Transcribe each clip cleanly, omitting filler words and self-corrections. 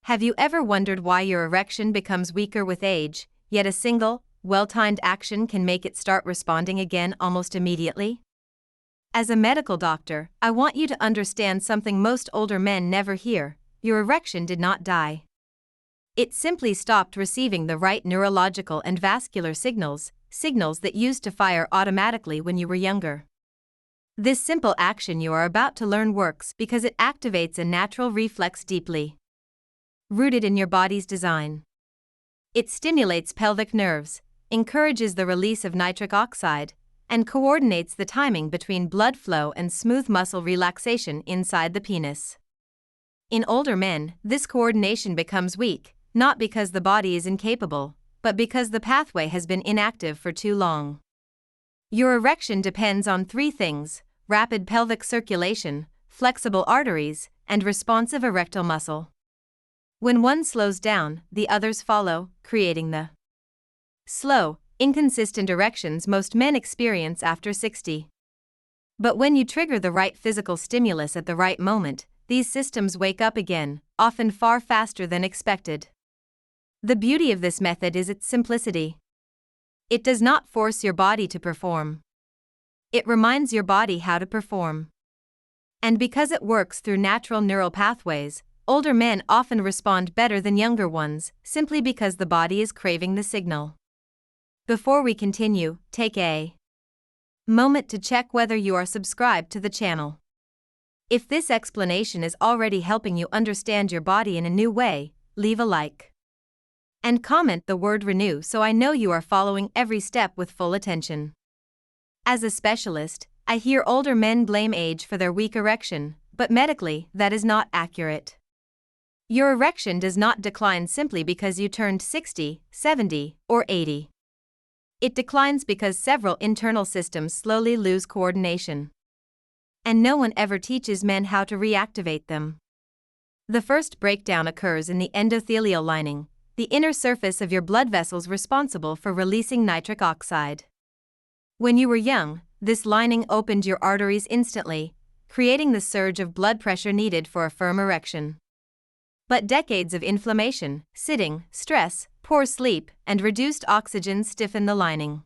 Have you ever wondered why your erection becomes weaker with age, yet a single, well-timed action can make it start responding again almost immediately? As a medical doctor, I want you to understand something most older men never hear: your erection did not die. It simply stopped receiving the right neurological and vascular signals that used to fire automatically when you were younger. This simple action you are about to learn works because it activates a natural reflex deeply rooted in your body's design. It stimulates pelvic nerves, encourages the release of nitric oxide, and coordinates the timing between blood flow and smooth muscle relaxation inside the penis. In older men, this coordination becomes weak, not because the body is incapable, but because the pathway has been inactive for too long. Your erection depends on three things: rapid pelvic circulation, flexible arteries, and responsive erectile muscle. When one slows down, the others follow, creating the slow, inconsistent erections most men experience after 60. But when you trigger the right physical stimulus at the right moment, these systems wake up again, often far faster than expected. The beauty of this method is its simplicity. It does not force your body to perform. It reminds your body how to perform. And because it works through natural neural pathways, older men often respond better than younger ones, simply because the body is craving the signal. Before we continue, take a moment to check whether you are subscribed to the channel. If this explanation is already helping you understand your body in a new way, leave a like. And comment the word renew so I know you are following every step with full attention. As a specialist, I hear older men blame age for their weak erection, but medically, that is not accurate. Your erection does not decline simply because you turned 60, 70, or 80. It declines because several internal systems slowly lose coordination. And no one ever teaches men how to reactivate them. The first breakdown occurs in the endothelial lining, the inner surface of your blood vessels responsible for releasing nitric oxide. When you were young, this lining opened your arteries instantly, creating the surge of blood pressure needed for a firm erection. But decades of inflammation, sitting, stress, poor sleep, and reduced oxygen stiffen the lining.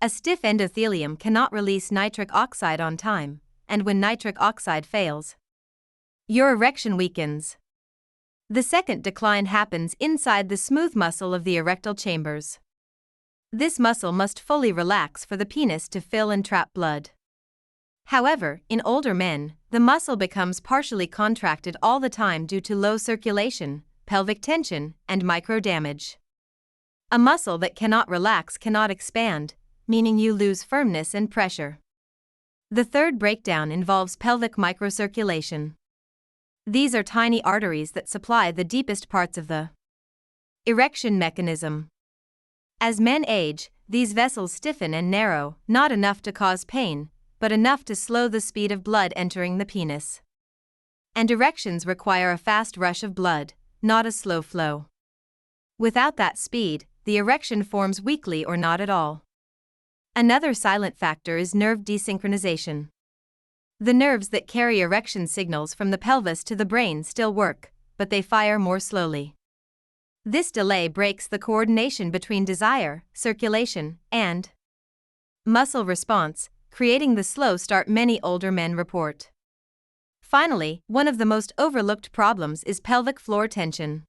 A stiff endothelium cannot release nitric oxide on time, and when nitric oxide fails, your erection weakens. The second decline happens inside the smooth muscle of the erectile chambers. This muscle must fully relax for the penis to fill and trap blood. However, in older men, the muscle becomes partially contracted all the time due to low circulation, pelvic tension, and micro damage. A muscle that cannot relax cannot expand, meaning you lose firmness and pressure. The third breakdown involves pelvic microcirculation. These are tiny arteries that supply the deepest parts of the erection mechanism. As men age, these vessels stiffen and narrow, not enough to cause pain, but enough to slow the speed of blood entering the penis. And erections require a fast rush of blood, not a slow flow. Without that speed, the erection forms weakly or not at all. Another silent factor is nerve desynchronization. The nerves that carry erection signals from the pelvis to the brain still work, but they fire more slowly. This delay breaks the coordination between desire, circulation, and muscle response, creating the slow start many older men report. Finally, one of the most overlooked problems is pelvic floor tension.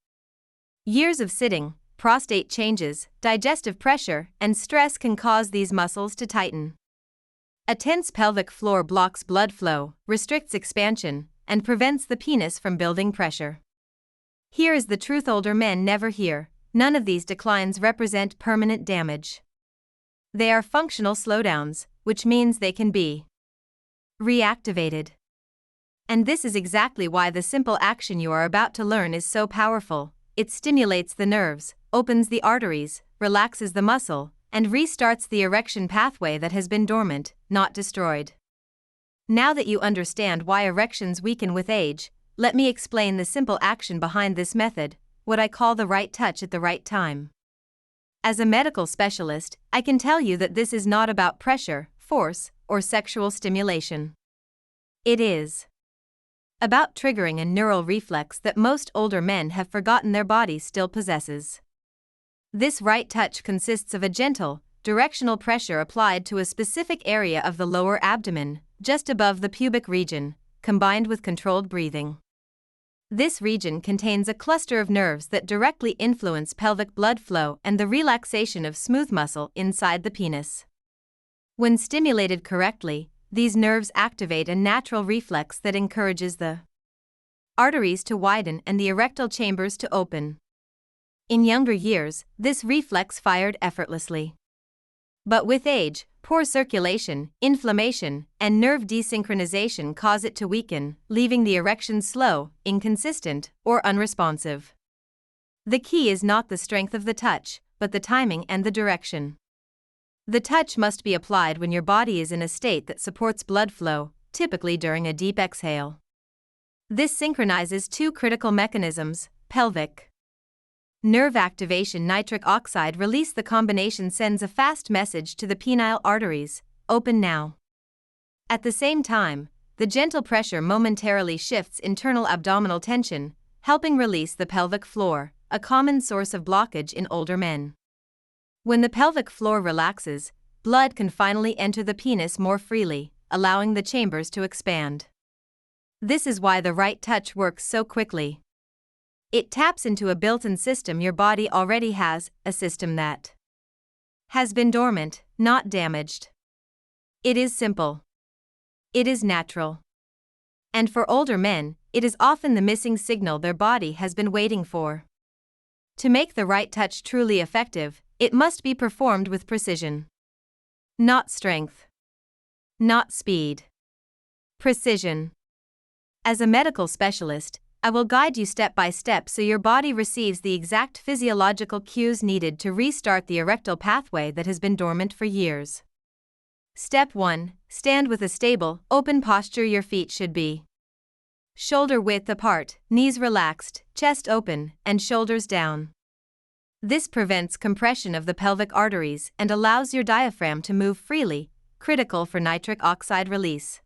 Years of sitting, prostate changes, digestive pressure, and stress can cause these muscles to tighten. A tense pelvic floor blocks blood flow, restricts expansion, and prevents the penis from building pressure. Here is the truth older men never hear: none of these declines represent permanent damage. They are functional slowdowns, which means they can be reactivated. And this is exactly why the simple action you are about to learn is so powerful. It stimulates the nerves, opens the arteries, relaxes the muscle, and restarts the erection pathway that has been dormant, not destroyed. Now that you understand why erections weaken with age, let me explain the simple action behind this method, what I call the right touch at the right time. As a medical specialist, I can tell you that this is not about pressure, force, or sexual stimulation. It is about triggering a neural reflex that most older men have forgotten their body still possesses. This right touch consists of a gentle, directional pressure applied to a specific area of the lower abdomen, just above the pubic region, combined with controlled breathing. This region contains a cluster of nerves that directly influence pelvic blood flow and the relaxation of smooth muscle inside the penis. When stimulated correctly, these nerves activate a natural reflex that encourages the arteries to widen and the erectile chambers to open. In younger years, this reflex fired effortlessly. But with age, poor circulation, inflammation, and nerve desynchronization cause it to weaken, leaving the erection slow, inconsistent, or unresponsive. The key is not the strength of the touch, but the timing and the direction. The touch must be applied when your body is in a state that supports blood flow, typically during a deep exhale. This synchronizes two critical mechanisms: pelvic nerve activation, nitric oxide release. The combination sends a fast message to the penile arteries, open now. At the same time, the gentle pressure momentarily shifts internal abdominal tension, helping release the pelvic floor, a common source of blockage in older men. When the pelvic floor relaxes, blood can finally enter the penis more freely, allowing the chambers to expand. This is why the right touch works so quickly. It taps into a built-in system your body already has, a system that has been dormant, not damaged. It is simple. It is natural. And for older men, it is often the missing signal their body has been waiting for. To make the right touch truly effective, it must be performed with precision. Not strength. Not speed. Precision. As a medical specialist, I will guide you step by step so your body receives the exact physiological cues needed to restart the erectile pathway that has been dormant for years. Step 1. Stand with a stable, open posture. Your feet should be shoulder width apart, knees relaxed, chest open, and shoulders down. This prevents compression of the pelvic arteries and allows your diaphragm to move freely, critical for nitric oxide release.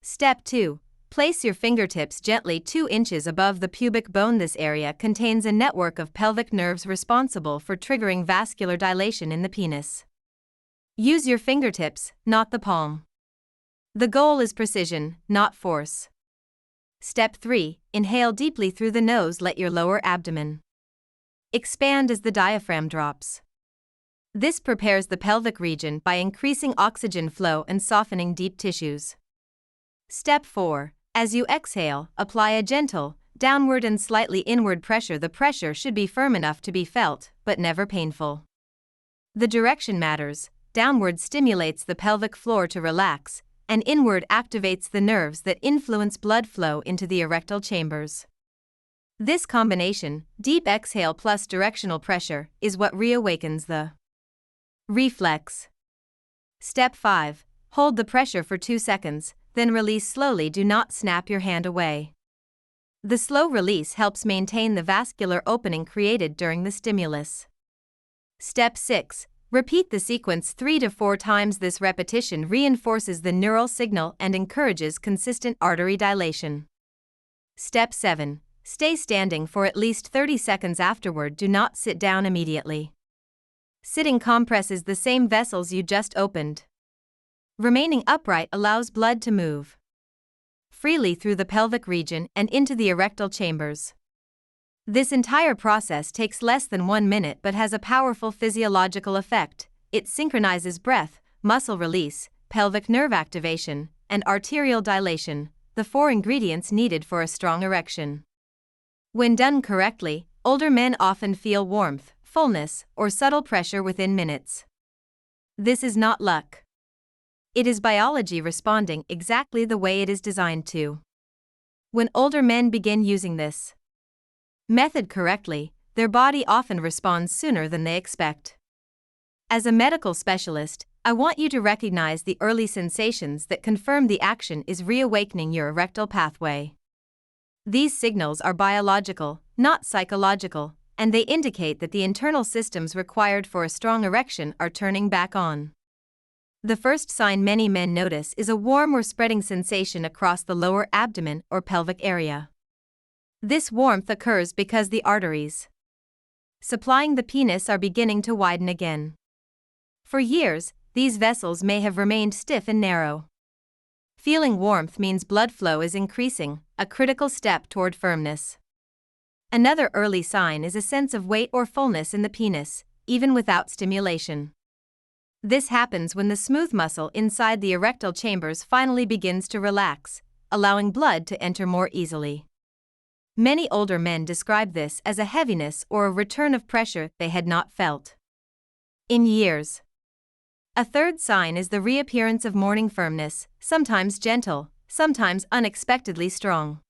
Step 2. Place your fingertips gently 2 inches above the pubic bone. This area contains a network of pelvic nerves responsible for triggering vascular dilation in the penis. Use your fingertips, not the palm. The goal is precision, not force. Step 3. Inhale deeply through the nose. Let your lower abdomen expand as the diaphragm drops. This prepares the pelvic region by increasing oxygen flow and softening deep tissues. Step 4. As you exhale, apply a gentle, downward and slightly inward pressure. The pressure should be firm enough to be felt, but never painful. The direction matters. Downward stimulates the pelvic floor to relax, and inward activates the nerves that influence blood flow into the erectile chambers. This combination, deep exhale plus directional pressure, is what reawakens the reflex. Step 5. Hold the pressure for 2 seconds. Then release slowly. Do not snap your hand away. The slow release helps maintain the vascular opening created during the stimulus. Step 6. Repeat the sequence 3 to 4 times. This repetition reinforces the neural signal and encourages consistent artery dilation. Step 7. Stay standing for at least 30 seconds afterward. Do not sit down immediately. Sitting compresses the same vessels you just opened. Remaining upright allows blood to move freely through the pelvic region and into the erectile chambers. This entire process takes less than 1 minute but has a powerful physiological effect. It synchronizes breath, muscle release, pelvic nerve activation, and arterial dilation, the 4 ingredients needed for a strong erection. When done correctly, older men often feel warmth, fullness, or subtle pressure within minutes. This is not luck. It is biology responding exactly the way it is designed to. When older men begin using this method correctly, their body often responds sooner than they expect. As a medical specialist, I want you to recognize the early sensations that confirm the action is reawakening your erectile pathway. These signals are biological, not psychological, and they indicate that the internal systems required for a strong erection are turning back on. The first sign many men notice is a warm or spreading sensation across the lower abdomen or pelvic area. This warmth occurs because the arteries supplying the penis are beginning to widen again. For years, these vessels may have remained stiff and narrow. Feeling warmth means blood flow is increasing, a critical step toward firmness. Another early sign is a sense of weight or fullness in the penis, even without stimulation. This happens when the smooth muscle inside the erectile chambers finally begins to relax, allowing blood to enter more easily. Many older men describe this as a heaviness or a return of pressure they had not felt in years. A third sign is the reappearance of morning firmness, sometimes gentle, sometimes unexpectedly strong.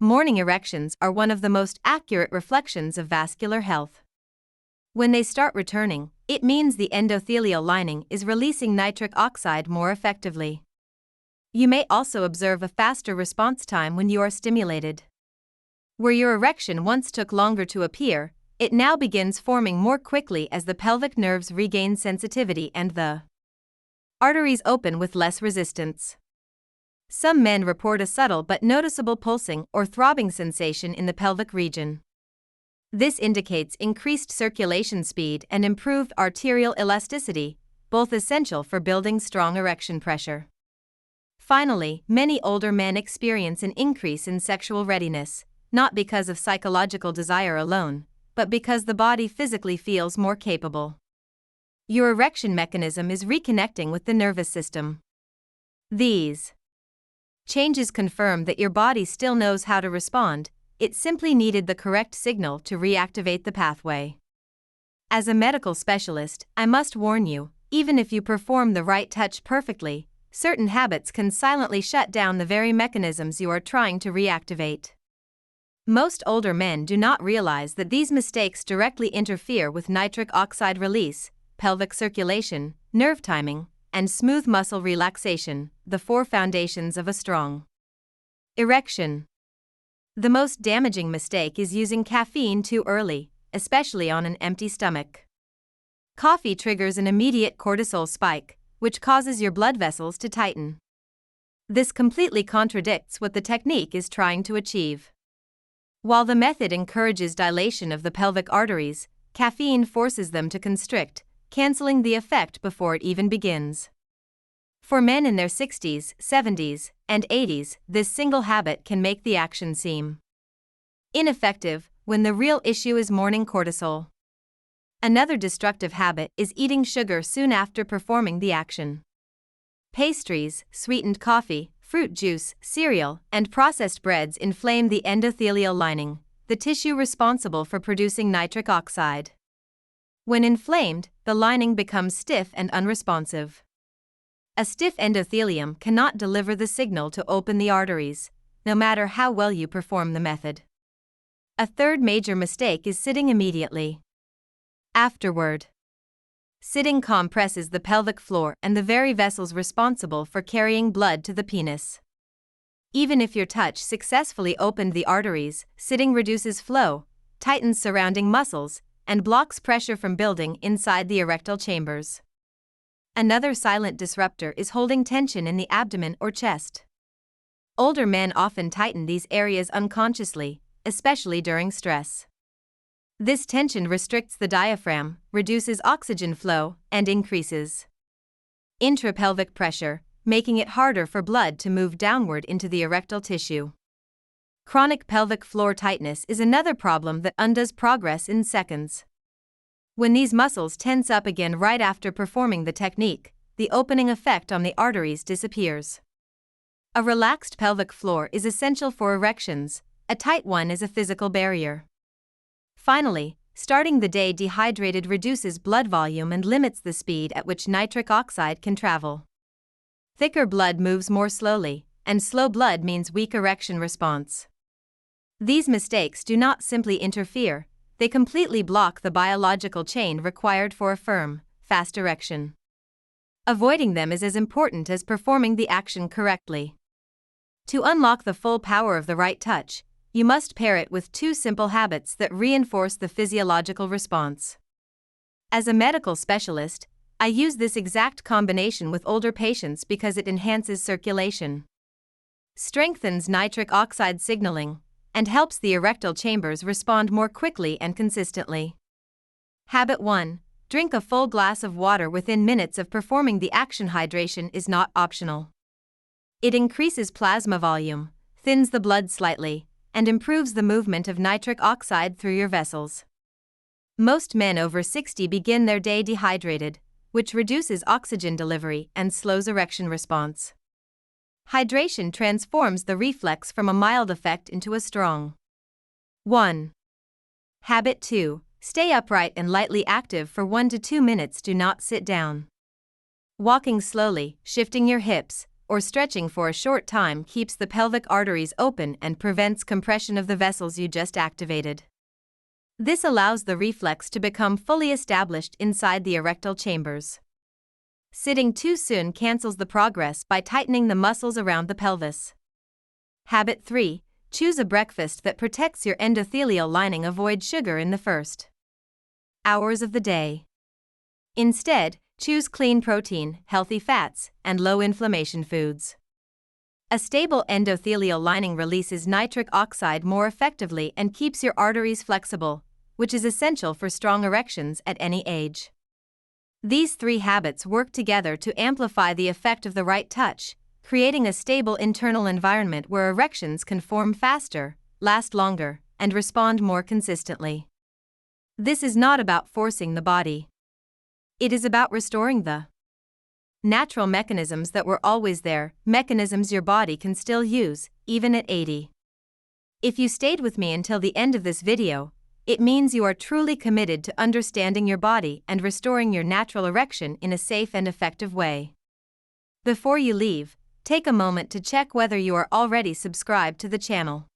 Morning erections are one of the most accurate reflections of vascular health. When they start returning, it means the endothelial lining is releasing nitric oxide more effectively. You may also observe a faster response time when you are stimulated. Where your erection once took longer to appear, it now begins forming more quickly as the pelvic nerves regain sensitivity and the arteries open with less resistance. Some men report a subtle but noticeable pulsing or throbbing sensation in the pelvic region. This indicates increased circulation speed and improved arterial elasticity, both essential for building strong erection pressure. Finally, many older men experience an increase in sexual readiness, not because of psychological desire alone, but because the body physically feels more capable. Your erection mechanism is reconnecting with the nervous system. These changes confirm that your body still knows how to respond, it simply needed the correct signal to reactivate the pathway. As a medical specialist, I must warn you, even if you perform the right touch perfectly, certain habits can silently shut down the very mechanisms you are trying to reactivate. Most older men do not realize that these mistakes directly interfere with nitric oxide release, pelvic circulation, nerve timing, and smooth muscle relaxation, the four foundations of a strong erection. The most damaging mistake is using caffeine too early, especially on an empty stomach. Coffee triggers an immediate cortisol spike, which causes your blood vessels to tighten. This completely contradicts what the technique is trying to achieve. While the method encourages dilation of the pelvic arteries, caffeine forces them to constrict, canceling the effect before it even begins. For men in their 60s, 70s, and 80s, this single habit can make the action seem ineffective when the real issue is morning cortisol. Another destructive habit is eating sugar soon after performing the action. Pastries, sweetened coffee, fruit juice, cereal, and processed breads inflame the endothelial lining, the tissue responsible for producing nitric oxide. When inflamed, the lining becomes stiff and unresponsive. A stiff endothelium cannot deliver the signal to open the arteries, no matter how well you perform the method. A third major mistake is sitting immediately afterward. Sitting compresses the pelvic floor and the very vessels responsible for carrying blood to the penis. Even if your touch successfully opened the arteries, sitting reduces flow, tightens surrounding muscles, and blocks pressure from building inside the erectile chambers. Another silent disruptor is holding tension in the abdomen or chest. Older men often tighten these areas unconsciously, especially during stress. This tension restricts the diaphragm, reduces oxygen flow, and increases intrapelvic pressure, making it harder for blood to move downward into the erectile tissue. Chronic pelvic floor tightness is another problem that undoes progress in seconds. When these muscles tense up again right after performing the technique, the opening effect on the arteries disappears. A relaxed pelvic floor is essential for erections, a tight one is a physical barrier. Finally, starting the day dehydrated reduces blood volume and limits the speed at which nitric oxide can travel. Thicker blood moves more slowly, and slow blood means weak erection response. These mistakes do not simply interfere, they completely block the biological chain required for a firm, fast erection. Avoiding them is as important as performing the action correctly. To unlock the full power of the right touch, you must pair it with two simple habits that reinforce the physiological response. As a medical specialist, I use this exact combination with older patients because it enhances circulation, strengthens nitric oxide signaling, and helps the erectile chambers respond more quickly and consistently. Habit 1. Drink a full glass of water within minutes of performing the action. Hydration is not optional. It increases plasma volume, thins the blood slightly, and improves the movement of nitric oxide through your vessels. Most men over 60 begin their day dehydrated, which reduces oxygen delivery and slows erection response. Hydration transforms the reflex from a mild effect into a strong one. Habit 2. Stay upright and lightly active for 1 to 2 minutes. Do not sit down. Walking slowly, shifting your hips, or stretching for a short time keeps the pelvic arteries open and prevents compression of the vessels you just activated. This allows the reflex to become fully established inside the erectile chambers. Sitting too soon cancels the progress by tightening the muscles around the pelvis. Habit 3. Choose a breakfast that protects your endothelial lining. Avoid sugar in the first hours of the day. Instead, choose clean protein, healthy fats, and low-inflammation foods. A stable endothelial lining releases nitric oxide more effectively and keeps your arteries flexible, which is essential for strong erections at any age. These 3 habits work together to amplify the effect of the right touch, creating a stable internal environment where erections can form faster, last longer, and respond more consistently. This is not about forcing the body. It is about restoring the natural mechanisms that were always there, mechanisms your body can still use, even at 80. If you stayed with me until the end of this video, it means you are truly committed to understanding your body and restoring your natural erection in a safe and effective way. Before you leave, take a moment to check whether you are already subscribed to the channel.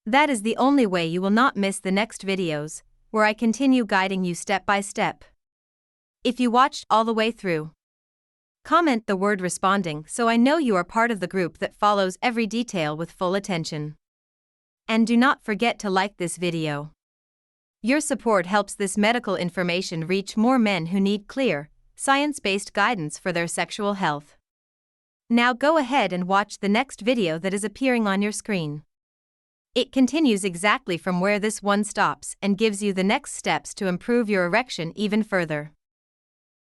That is the only way you will not miss the next videos, where I continue guiding you step by step. If you watched all the way through, comment the word responding so I know you are part of the group that follows every detail with full attention. And do not forget to like this video. Your support helps this medical information reach more men who need clear, science-based guidance for their sexual health. Now go ahead and watch the next video that is appearing on your screen. It continues exactly from where this one stops and gives you the next steps to improve your erection even further.